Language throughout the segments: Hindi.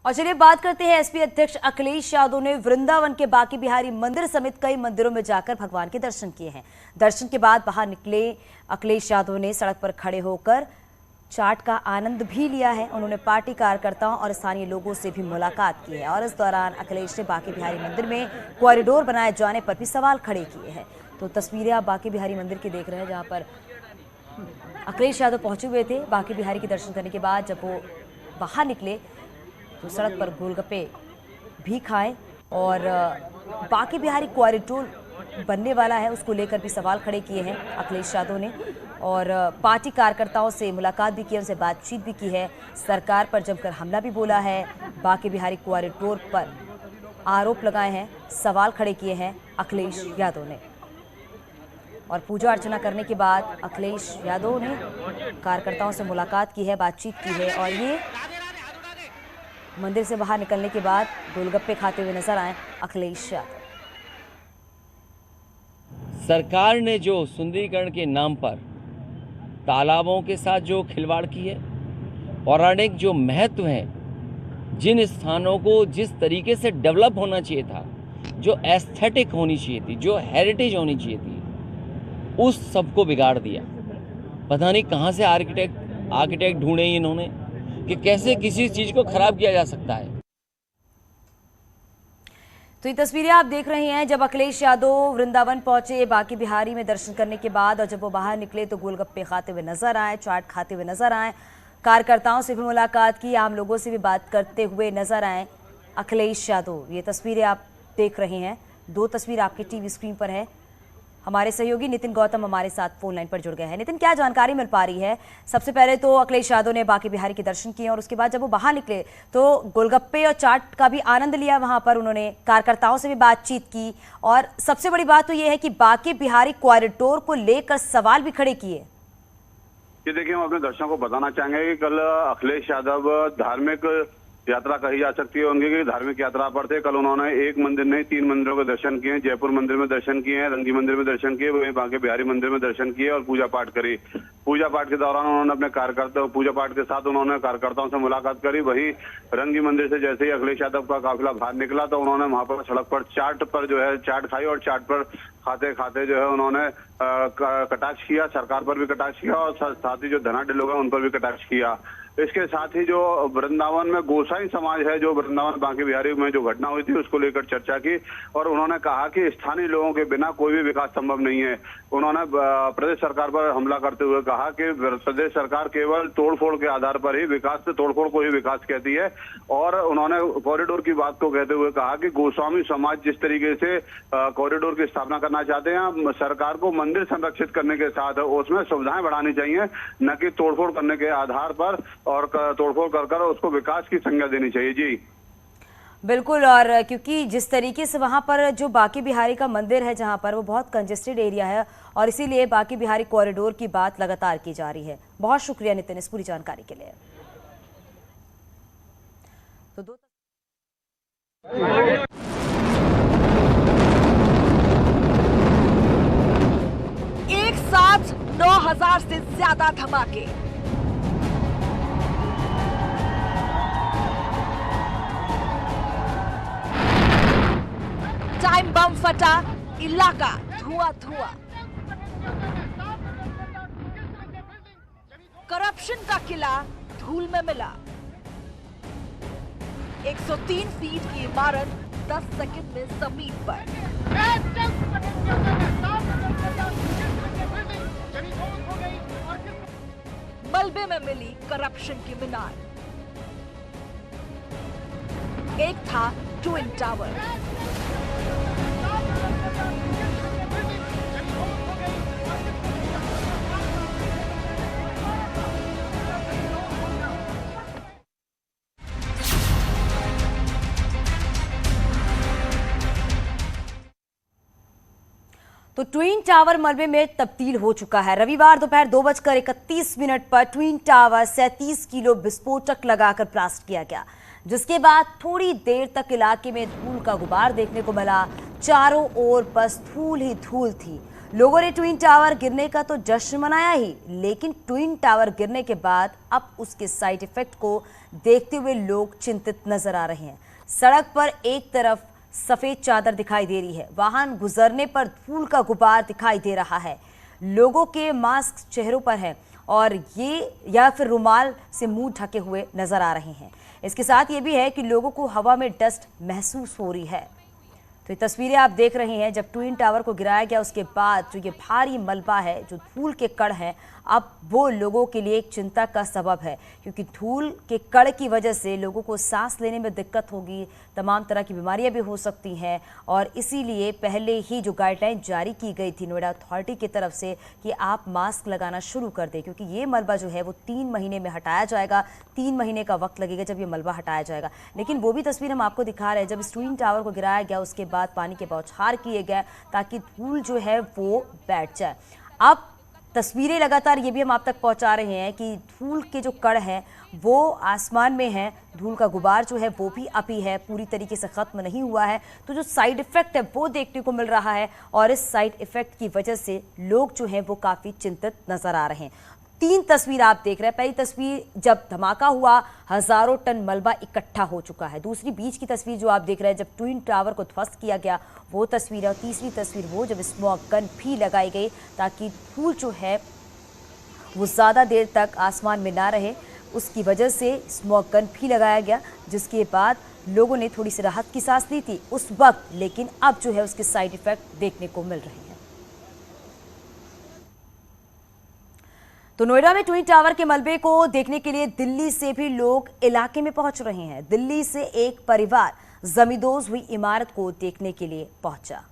और चलिए बात करते हैं एसपी अध्यक्ष अखिलेश यादव ने वृंदावन के बांके बिहारी मंदिर समेत कई मंदिरों में जाकर भगवान के दर्शन किए हैं। दर्शन के बाद बाहर निकले अखिलेश यादव ने सड़क पर खड़े होकर चाट का आनंद भी लिया है। उन्होंने पार्टी कार्यकर्ताओं और स्थानीय लोगों से भी मुलाकात की है और इस दौरान अखिलेश ने बांके बिहारी मंदिर में कॉरिडोर बनाए जाने पर भी सवाल खड़े किए हैं। तो तस्वीरें आप बांके बिहारी मंदिर की देख रहे हैं, जहाँ पर अखिलेश यादव पहुंचे हुए थे। बांके बिहारी के दर्शन करने के बाद जब वो बाहर निकले तो सड़क पर गोलगप्पे भी खाएं और बांके बिहारी कॉरिडोर बनने वाला है उसको लेकर भी सवाल खड़े किए हैं अखिलेश यादव ने। और पार्टी कार्यकर्ताओं से मुलाकात भी की, उनसे बातचीत भी की है। सरकार पर जमकर हमला भी बोला है। बांके बिहारी कॉरिडोर पर आरोप लगाए हैं, सवाल खड़े किए हैं अखिलेश यादव ने। और पूजा अर्चना करने के बाद अखिलेश यादव ने कार्यकर्ताओं से मुलाकात की है, बातचीत की है और ये मंदिर से बाहर निकलने के बाद गोलगप्पे खाते हुए नजर आए अखिलेश यादव। सरकार ने जो सुंदरीकरण के नाम पर तालाबों के साथ जो खिलवाड़ की है और अनेक जो महत्व हैं, जिन स्थानों को जिस तरीके से डेवलप होना चाहिए था, जो एस्थेटिक होनी चाहिए थी, जो हेरिटेज होनी चाहिए थी, उस सब को बिगाड़ दिया। पता नहीं कहाँ से आर्किटेक्ट ढूंढे इन्होंने कि कैसे किसी चीज़ को खराब किया जा सकता है। तो ये तस्वीरें आप देख रहे हैं जब अखिलेश यादव वृंदावन पहुंचे बांके बिहारी में दर्शन करने के बाद, और जब वो बाहर निकले तो गोलगप्पे खाते हुए नजर आए, चाट खाते हुए नजर आए, कार्यकर्ताओं से भी मुलाकात की, आम लोगों से भी बात करते हुए नजर आए अखिलेश यादव। ये तस्वीरें आप देख रहे हैं, दो तस्वीर आपके टीवी स्क्रीन पर है। हमारे सहयोगी नितिन गौतम हमारे साथ फोन लाइन पर जुड़ गए हैं। नितिन, क्या जानकारी मिल पा रही है? सबसे पहले तो अखिलेश यादव ने बांके बिहारी के दर्शन किए और उसके बाद जब वो बाहर निकले तो गोलगप्पे और चाट का भी आनंद लिया। वहां पर उन्होंने कार्यकर्ताओं से भी बातचीत की और सबसे बड़ी बात तो ये है कि बांके बिहारी कॉरिडोर को लेकर सवाल भी खड़े किए। ये देखिए, हम अपने दर्शकों को बताना चाहेंगे कि कल अखिलेश यादव धार्मिक यात्रा कही जा सकती है उनकी, कि धार्मिक यात्रा पर थे। कल उन्होंने एक मंदिर नहीं 3 मंदिरों के दर्शन किए। जयपुर मंदिर में दर्शन किए हैं, रंगी मंदिर में दर्शन किए, वहीं बांके बिहारी मंदिर में दर्शन किए और पूजा पाठ करी। पूजा पाठ के दौरान उन्होंने अपने कार्यकर्ता पूजा पाठ के साथ उन्होंने कार्यकर्ताओं से मुलाकात करी। वहीं रंगी मंदिर से जैसे ही अखिलेश यादव का काफिला बाहर निकला तो उन्होंने वहां पर सड़क पर चाट पर जो है चाट खाई और चाट पर खाते खाते जो है उन्होंने कटाक्ष किया, सरकार पर भी कटाक्ष किया और साथ ही जो धनाढ्य लोग हैं उन पर भी कटाक्ष किया। इसके साथ ही जो वृंदावन में गोसाई समाज है, जो वृंदावन बांके बिहारी में जो घटना हुई थी उसको लेकर चर्चा की और उन्होंने कहा कि स्थानीय लोगों के बिना कोई भी विकास संभव नहीं है। उन्होंने प्रदेश सरकार पर हमला करते हुए कहा कि प्रदेश सरकार केवल तोड़फोड़ के आधार पर ही विकास, तोड़फोड़ को ही विकास कहती है। और उन्होंने कॉरिडोर की बात को कहते हुए कहा कि गोस्वामी समाज जिस तरीके से कॉरिडोर की स्थापना करना चाहते हैं, सरकार को मंदिर संरक्षित करने के साथ उसमें सुविधाएं बढ़ानी चाहिए, न कि तोड़फोड़ करने के आधार पर और तोड़फोड़ कर उसको विकास की संज्ञा देनी चाहिए। जी बिल्कुल, और क्योंकि जिस तरीके से वहां पर जो बांके बिहारी का मंदिर है, जहां पर वो बहुत कंजेस्टेड एरिया है और इसीलिए बांके बिहारी कॉरिडोर की बात लगातार की जा रही है। बहुत शुक्रिया नितिन इस पूरी जानकारी के लिए। तो एक साथ 9000 से ज्यादा धमाके, टाइम बम फटा, इलाका धुआं धुआं, करप्शन का किला धूल में मिला। 103 फीट की इमारत 10 सेकंड में जमीन पर। मलबे में मिली करप्शन की मीनार। एक था ट्विन टावर। तो ट्विन टावर मलबे में तब्दील हो चुका है। रविवार दोपहर 2:31 पर ट्विन टावर 37 किलो विस्फोटक लगाकर ब्लास्ट किया गया, जिसके बाद थोड़ी देर तक इलाके में धूल का गुबार देखने को मिला। चारों ओर बस धूल ही धूल थी। लोगों ने ट्विन टावर गिरने का तो जश्न मनाया ही, लेकिन ट्विन टावर गिरने के बाद अब उसके साइड इफेक्ट को देखते हुए लोग चिंतित नजर आ रहे हैं। सड़क पर एक तरफ सफेद चादर दिखाई दे रही है, वाहन गुजरने पर धूल का गुबार दिखाई दे रहा है, लोगों के मास्क चेहरों पर है और ये या फिर रुमाल से मुंह ढके हुए नजर आ रहे हैं। इसके साथ ये भी है कि लोगों को हवा में डस्ट महसूस हो रही है। तो ये तस्वीरें आप देख रहे हैं जब ट्विन टावर को गिराया गया उसके बाद जो ये भारी मलबा है, जो धूल के कण हैं, अब वो लोगों के लिए एक चिंता का सबब है, क्योंकि धूल के कण की वजह से लोगों को सांस लेने में दिक्कत होगी, तमाम तरह की बीमारियां भी हो सकती हैं। और इसीलिए पहले ही जो गाइडलाइन जारी की गई थी नोएडा अथॉरिटी की तरफ से कि आप मास्क लगाना शुरू कर दें, क्योंकि ये मलबा जो है वो 3 महीने में हटाया जाएगा। 3 महीने का वक्त लगेगा जब ये मलबा हटाया जाएगा। लेकिन वो भी तस्वीर हम आपको दिखा रहे हैं जब इस ट्विन टावर को गिराया गया उसके बाद पानी के बौछार किए गए ताकि धूल जो है वो बैठ जाए। अब तस्वीरें लगातार ये भी हम आप तक पहुंचा रहे हैं कि धूल के जो कण हैं वो आसमान में हैं, धूल का गुबार जो है वो भी अभी है, पूरी तरीके से ख़त्म नहीं हुआ है। तो जो साइड इफ़ेक्ट है वो देखने को मिल रहा है और इस साइड इफ़ेक्ट की वजह से लोग जो हैं वो काफ़ी चिंतित नज़र आ रहे हैं। 3 तस्वीर आप देख रहे हैं। पहली तस्वीर जब धमाका हुआ हज़ारों टन मलबा इकट्ठा हो चुका है। दूसरी बीच की तस्वीर जो आप देख रहे हैं जब ट्विन टावर को ध्वस्त किया गया वो तस्वीर है। और तीसरी तस्वीर वो जब स्मॉग गन भी लगाई गई ताकि धूल जो है वो ज़्यादा देर तक आसमान में ना रहे, उसकी वजह से स्मॉग गन भी लगाया गया, जिसके बाद लोगों ने थोड़ी सी राहत की सांस ली थी उस वक्त। लेकिन अब जो है उसके साइड इफ़ेक्ट देखने को मिल रहे हैं। तो नोएडा में ट्विन टावर के मलबे को देखने के लिए दिल्ली से भी लोग इलाके में पहुंच रहे हैं। दिल्ली से एक परिवार जमींदोज हुई इमारत को देखने के लिए पहुंचा।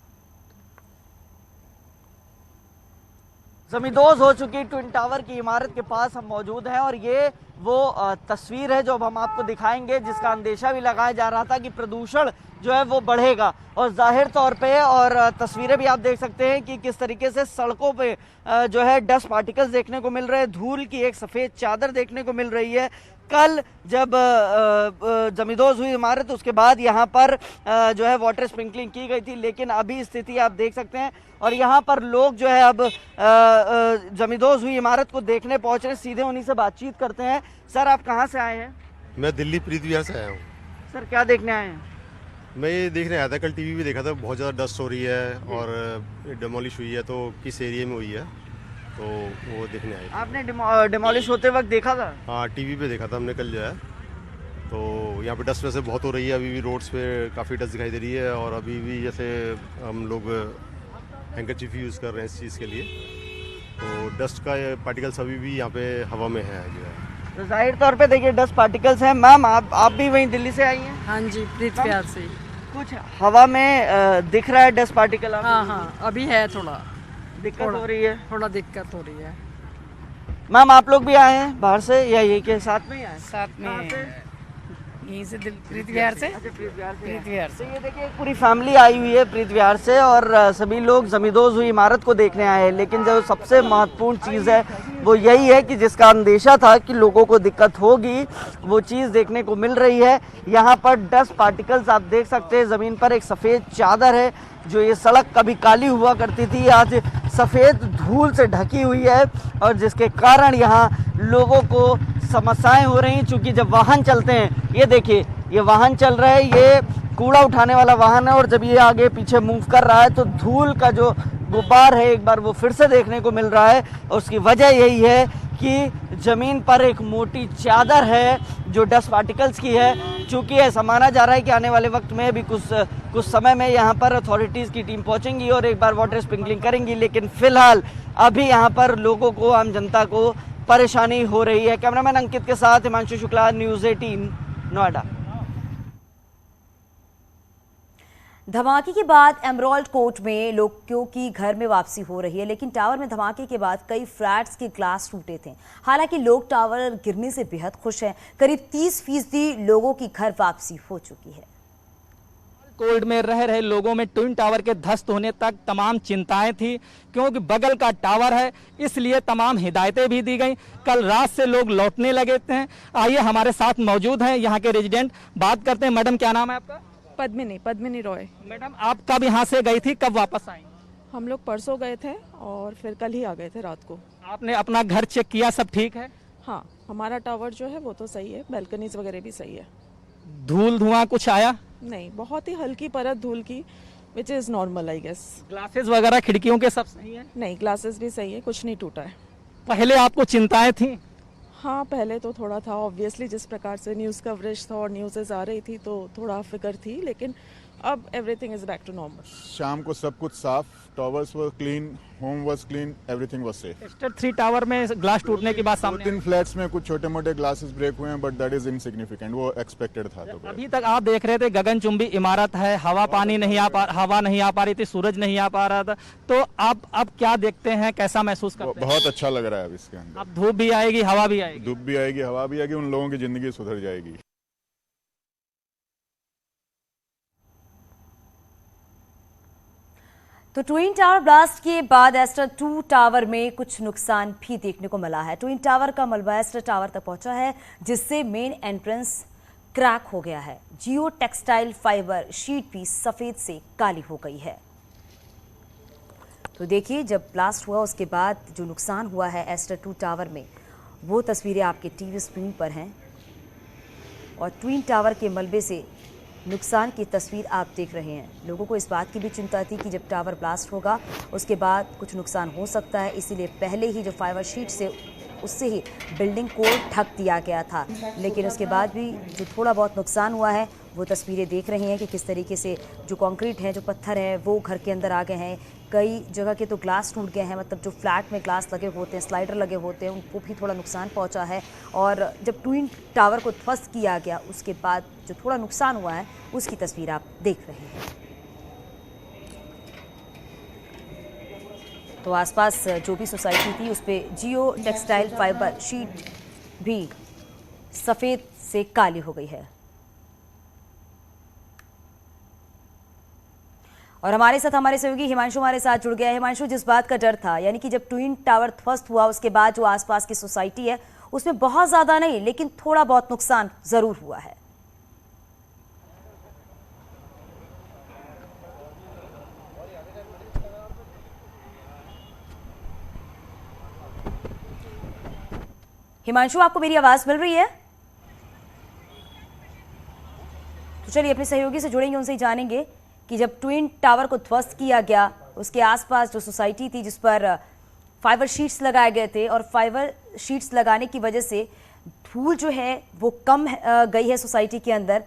जमींदोज हो चुकी ट्विन टावर की इमारत के पास हम मौजूद हैं और ये वो तस्वीर है जो अब हम आपको दिखाएंगे, जिसका अंदेशा भी लगाया जा रहा था कि प्रदूषण जो है वो बढ़ेगा। और जाहिर तौर पे और तस्वीरें भी आप देख सकते हैं कि किस तरीके से सड़कों पे जो है डस्ट पार्टिकल्स देखने को मिल रहे हैं, धूल की एक सफ़ेद चादर देखने को मिल रही है। कल जब जमींदोज हुई इमारत उसके बाद यहाँ पर जो है वाटर स्प्रिंकलिंग की गई थी, लेकिन अभी स्थिति आप देख सकते हैं और यहाँ पर लोग जो है अब जमींदोज हुई इमारत को देखने पहुँच रहे हैं। सीधे उन्हीं से बातचीत करते हैं। सर, आप कहाँ से आए हैं? मैं दिल्ली प्रीत विहार से आया हूँ। सर, क्या देखने आए हैं? मैं ये देखने आया था, कल टीवी पे देखा था बहुत ज़्यादा डस्ट हो रही है और डिमोलिश हुई है, तो किस एरिया में हुई है तो वो देखने आए थे। आपने डिमोलिश होते वक्त देखा था? हाँ, टीवी पे देखा था हमने कल जो है। तो यहाँ पे डस्ट वैसे बहुत हो रही है, अभी भी रोड्स पे काफ़ी डस्ट दिखाई दे रही है और अभी भी जैसे हम लोग हैंकरचीफ यूज़ कर रहे हैं इस चीज़ के लिए, तो डस्ट का पार्टिकल्स अभी भी यहाँ पे हवा में है जो है। तो जाहिर तौर पे देखिए डस्ट पार्टिकल्स हैं। मैम, आप भी वहीं दिल्ली से आई हैं? हाँ जी, प्रीत विहार से। कुछ हवा में दिख रहा है डस्ट पार्टिकल? हाँ, अभी है, थोड़ा दिक्कत हो रही है। थोड़ा दिक्कत हो रही है। मैम, आप लोग भी आए हैं बाहर से या ये के साथ में ही आए? साथ में यहीं से प्रीत विहार से। अच्छा, प्रीत विहार से। प्रीत विहार तो से ये देखिए पूरी फैमिली आई हुई है प्रीत विहार से और सभी लोग जमींदोज हुई इमारत को देखने आए हैं। लेकिन जो सबसे महत्वपूर्ण चीज़ है वो यही है कि जिसका अंदेशा था कि लोगों को दिक्कत होगी वो चीज़ देखने को मिल रही है। यहाँ पर डस्ट पार्टिकल्स आप देख सकते हैं, ज़मीन पर एक सफ़ेद चादर है। जो ये सड़क कभी काली हुआ करती थी आज सफ़ेद धूल से ढकी हुई है और जिसके कारण यहाँ लोगों को समस्याएं हो रही हैं। चूँकि जब वाहन चलते हैं, ये देखिए ये वाहन चल रहा है, ये कूड़ा उठाने वाला वाहन है और जब ये आगे पीछे मूव कर रहा है तो धूल का जो गुबार है एक बार वो फिर से देखने को मिल रहा है। और उसकी वजह यही है कि ज़मीन पर एक मोटी चादर है जो डस्ट पार्टिकल्स की है। चूँकि ऐसा माना जा रहा है कि आने वाले वक्त में भी कुछ समय में यहाँ पर अथॉरिटीज़ की टीम पहुँचेंगी और एक बार वाटर स्प्रिंकलिंग करेंगी। लेकिन फ़िलहाल अभी यहाँ पर लोगों को, आम जनता को परेशानी हो रही है। कैमरामैन अंकित के साथ हिमांशु शुक्ला, न्यूज़ 18 नोएडा। धमाके के बाद एमराल्ड कोर्ट में लोगों की घर में वापसी हो रही है, लेकिन टावर में धमाके के बाद कई फ्लैट्स के ग्लास टूटे थे। हालांकि लोग टावर गिरने से बेहद खुश हैं। करीब 30% लोगों की घर वापसी हो चुकी है। कोल्ड में रह रहे लोगों में ट्विन टावर के ध्वस्त होने तक तमाम चिंताएं थी, क्योंकि बगल का टावर है, इसलिए तमाम हिदायतें भी दी गई। कल रात से लोग लौटने लगे थे। आइए हमारे साथ मौजूद हैं यहाँ के रेजिडेंट, बात करते हैं। मैडम, क्या नाम है आपका? पद्मिनी रॉय। मैडम, आप कब यहाँ से गई थी, कब वापस आई? हम लोग परसों गए थे और फिर कल ही आ गए थे रात को। आपने अपना घर चेक किया, सब ठीक है? हाँ, हमारा टावर जो है वो तो सही है, बैल्कनीज वगैरह भी सही है। धूल धुआं कुछ आया? नहीं, बहुत ही हल्की परत धूल की, which is normal I guess. Glasses वगैरह खिड़कियों के सब सही है? नहीं, ग्लासेस भी सही है, कुछ नहीं टूटा है। पहले आपको चिंताएं थी? हाँ, पहले तो थोड़ा था, ऑब्वियसली जिस प्रकार से न्यूज़ कवरेज था और न्यूज़ेज आ रही थी तो थोड़ा फिक्र थी, लेकिन अब everything is back to normal. शाम को सब कुछ साफ, towers were clean, home was clean, everything was safe. Estate 3 tower में ग्लास टूटने की बात सामने 2-3 फ्लैट्स में कुछ छोटे मोटे ग्लासेस ब्रेक हुए हैं, बट दैट इज इनसिग्निफिकेंट, वो एक्सपेक्टेड था। तो अभी तक आप देख रहे थे गगनचुंबी इमारत है, हवा नहीं आ पा रही थी, सूरज नहीं आ पा रहा था, तो आप अब क्या देखते हैं, कैसा महसूस करते हैं? बहुत अच्छा लग रहा है अब इसके अंदर। अब धूप भी आएगी, हवा भी आएगी। धूप भी आएगी, हवा भी आएगी, उन लोगों की जिंदगी सुधर जाएगी। तो ट्विन टावर ब्लास्ट के बाद एस्टर 2 टावर में कुछ नुकसान भी देखने को मिला है। ट्विन टावर का मलबा एस्टर टावर तक पहुंचा है, जिससे मेन एंट्रेंस क्रैक हो गया है। जियो टेक्सटाइल फाइबर शीट भी सफेद से काली हो गई है। तो देखिए, जब ब्लास्ट हुआ उसके बाद जो नुकसान हुआ है एस्टर 2 टावर में, वो तस्वीरें आपके टीवी स्क्रीन पर हैं और ट्विन टावर के मलबे से नुकसान की तस्वीर आप देख रहे हैं। लोगों को इस बात की भी चिंता थी कि जब टावर ब्लास्ट होगा उसके बाद कुछ नुकसान हो सकता है, इसीलिए पहले ही जो फाइबर शीट से उससे ही बिल्डिंग को ढक दिया गया था। लेकिन उसके बाद भी जो थोड़ा बहुत नुकसान हुआ है वो तस्वीरें देख रहे हैं कि किस तरीके से जो कंक्रीट है, जो पत्थर है, वो घर के अंदर आ गए हैं। कई जगह के तो ग्लास टूट गए हैं, मतलब जो फ्लैट में ग्लास लगे होते हैं, स्लाइडर लगे होते हैं, उनको भी थोड़ा नुकसान पहुंचा है। और जब ट्विन टावर को ध्वस्त किया गया उसके बाद जो थोड़ा नुकसान हुआ है उसकी तस्वीर आप देख रहे हैं। तो आसपास जो भी सोसाइटी थी उस पर जियो टेक्सटाइल फाइबर शीट भी सफ़ेद से काली हो गई है। और हमारे साथ हमारे सहयोगी हिमांशु हमारे साथ जुड़ गया है। हिमांशु, जिस बात का डर था, यानी कि जब ट्विन टावर ध्वस्त हुआ उसके बाद जो आसपास की सोसाइटी है उसमें बहुत ज़्यादा नहीं लेकिन थोड़ा बहुत नुकसान ज़रूर हुआ है। हिमांशु, आपको मेरी आवाज़ मिल रही है? तो चलिए अपने सहयोगी से जुड़ेंगे, उनसे ही जानेंगे कि जब ट्विन टावर को ध्वस्त किया गया उसके आसपास जो सोसाइटी थी जिस पर फाइबर शीट्स लगाए गए थे और फाइबर शीट्स लगाने की वजह से धूल जो है वो कम गई है सोसाइटी के अंदर।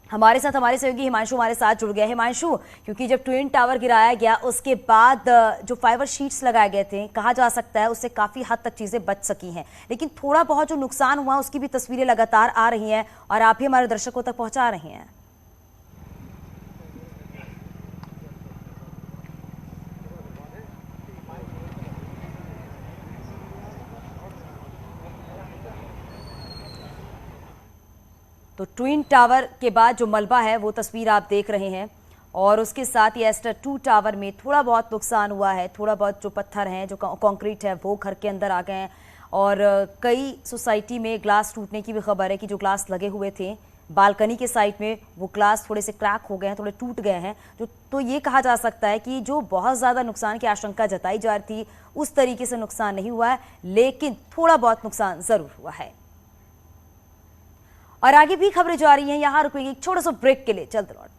हमारे साथ हमारे सहयोगी हिमांशु हमारे साथ जुड़ गया है। हिमांशु, क्योंकि जब ट्विन टावर गिराया गया उसके बाद जो फाइबर शीट्स लगाए गए थे, कहा जा सकता है उससे काफ़ी हद तक चीज़ें बच सकी हैं, लेकिन थोड़ा बहुत जो नुकसान हुआ उसकी भी तस्वीरें लगातार आ रही हैं और आप भी हमारे दर्शकों तक पहुँचा रहे हैं। तो ट्विन टावर के बाद जो मलबा है वो तस्वीर आप देख रहे हैं और उसके साथ ही एस्टर 2 टावर में थोड़ा बहुत नुकसान हुआ है। थोड़ा बहुत जो पत्थर हैं, जो कंक्रीट है, वो घर के अंदर आ गए हैं और कई सोसाइटी में ग्लास टूटने की भी खबर है कि जो ग्लास लगे हुए थे बालकनी के साइड में वो ग्लास थोड़े से क्रैक हो गए हैं, थोड़े टूट गए हैं। तो ये कहा जा सकता है कि जो बहुत ज़्यादा नुकसान की आशंका जताई जा रही थी उस तरीके से नुकसान नहीं हुआ है, लेकिन थोड़ा बहुत नुकसान ज़रूर हुआ है। और आगे भी खबरें जा रही हैं, यहाँ रुकेंगे एक छोटा सा ब्रेक के लिए, चलते लौट।